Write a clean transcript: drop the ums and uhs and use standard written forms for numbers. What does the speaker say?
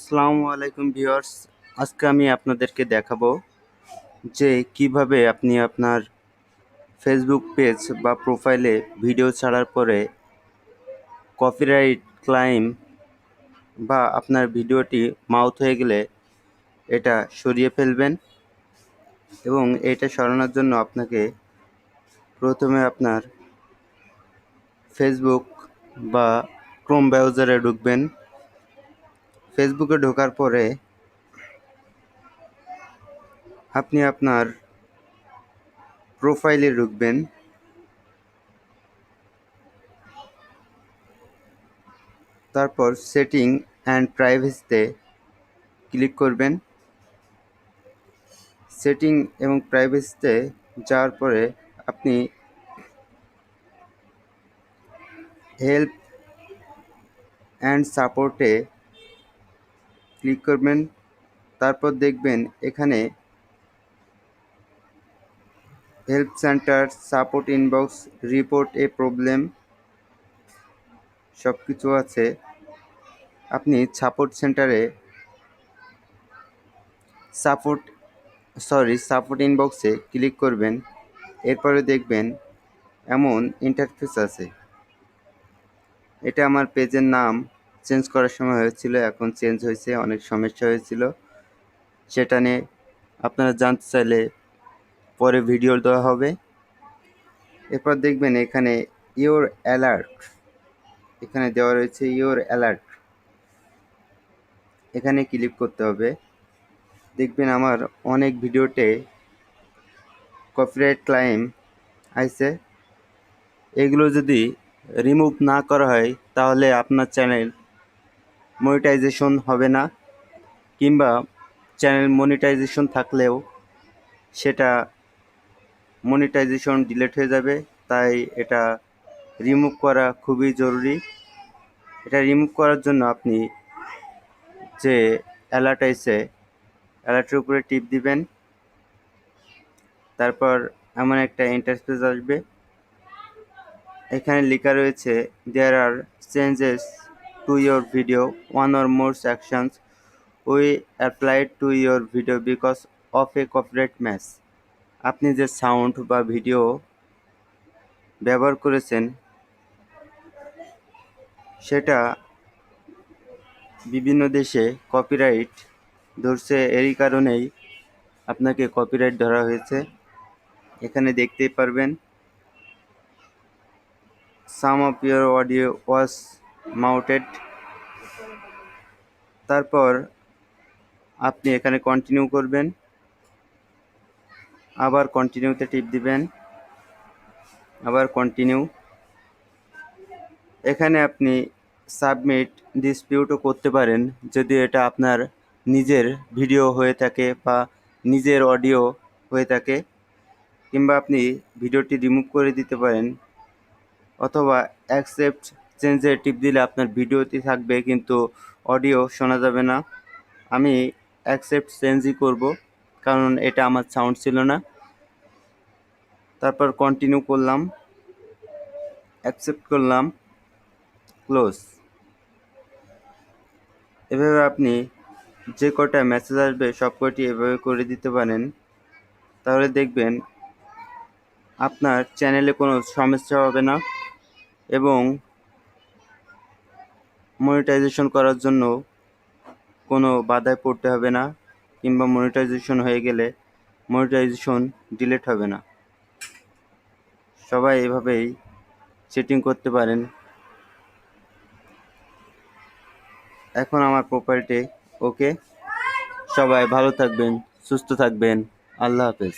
আসসালামু আলাইকুম ভিউয়ার্স। আজকে আমি আপনাদেরকে দেখাবো যে কিভাবে আপনি আপনার ফেসবুক পেজ বা প্রোফাইলে ভিডিও ছাড়ার পরে কপিরাইট ক্লাইম বা আপনার ভিডিওটি মাউথ হয়ে গেলে এটা সরিয়ে ফেলবেন। এবং এটা সরানোর জন্য আপনাকে প্রথমে আপনার ফেসবুক বা ক্রোম ব্রাউজারে ঢুকবেন। ফেসবুকে ঢোকার পরে আপনি আপনার প্রোফাইলে ঢুকবেন। তারপর সেটিং অ্যান্ড প্রাইভেসিতে ক্লিক করবেন। সেটিং এবং প্রাইভেসিতে যাওয়ার পরে আপনি হেল্প অ্যান্ড সাপোর্টে ক্লিক করবেন। তারপর দেখবেন এখানে help centre, support inbox, report এ প্রবলেম সব কিছু আছে। আপনি সাপোর্ট সেন্টারে সাপোর্ট ইনবক্সে ক্লিক করবেন। এরপরে দেখবেন এমন ইন্টারফেস আছে। এটা আমার পেজের নাম চেঞ্জ করার সময় হয়েছিল, এখন চেঞ্জ হয়েছে, অনেক সমস্যা হয়েছিল। সেটা নিয়ে আপনারা জানতে চাইলে পরে ভিডিও দেওয়া হবে। এরপর দেখবেন এখানে ইওর অ্যালার্ট, এখানে দেওয়া রয়েছে ইওর অ্যালার্ট, এখানে ক্লিক করতে হবে। দেখবেন আমার অনেক ভিডিওতে কপিরাইট ক্লাইম আইছে। এগুলো যদি রিমুভ না করা হয় তাহলে আপনার চ্যানেল মনিটাইজেশন হবে না, কিংবা চ্যানেল মনিটাইজেশন থাকলেও সেটা মনিটাইজেশন ডিলিট হয়ে যাবে। তাই এটা রিমুভ করা খুবই জরুরি। এটা রিমুভ করার জন্য আপনি যে অ্যালার্ট আছে অ্যালার্টের উপরে টিপ দিবেন। তারপর এমন একটা ইন্টারফেস আসবে, এখানে লেখা রয়েছে there are changes to your video, one or more actions we applied to your video because of a copyright match. আপনি যে সাউন্ড বা ভিডিও ব্যবহার করেছেন সেটা বিভিন্ন দেশে কপিরাইট ধরছে, এরই কারণেই আপনাকে কপিরাইট ধরা হয়েছে। এখানে দেখতেই পারবেন সাম অফ ইয়োর অডিও ওয়াজ মাউটেড। তারপর আপনি এখানে কন্টিনিউ করবেন, আবার কন্টিনিউতে টিপ দিবেন, আবার কন্টিনিউ। এখানে আপনি সাবমিট ডিসপিউটও করতে পারেন যদি এটা আপনার নিজের ভিডিও হয়ে থাকে বা নিজের অডিও হয়ে থাকে, কিংবা আপনি ভিডিওটি রিমুভ করে দিতে পারেন, অথবা অ্যাকসেপ্ট চেঞ্জে টিপ দিলে আপনার ভিডিওটি থাকবে কিন্তু অডিও শোনা যাবে না। আমি অ্যাকসেপ্ট চেঞ্জই করব, কারণ এটা আমার সাউন্ড ছিল না। তারপর কন্টিনিউ করলাম, অ্যাকসেপ্ট করলাম, ক্লোজ। এভাবে আপনি যে কটা মেসেজ আসবে সব কটি এভাবে করে দিতে পারেন। তাহলে দেখবেন আপনার চ্যানেলে কোনো সমস্যা হবে না এবং মনিটাইজেশন করার জন্য কোনো বাধায় পড়তে হবে না, কিংবা মনিটাইজেশন হয়ে গেলে মনিটাইজেশন ডিলিট হবে না। সবাই এভাবেই সেটিং করতে পারেন। এখন আমার প্রোফাইলটি ওকে। সবাই ভালো থাকবেন, সুস্থ থাকবেন। আল্লাহ হাফেজ।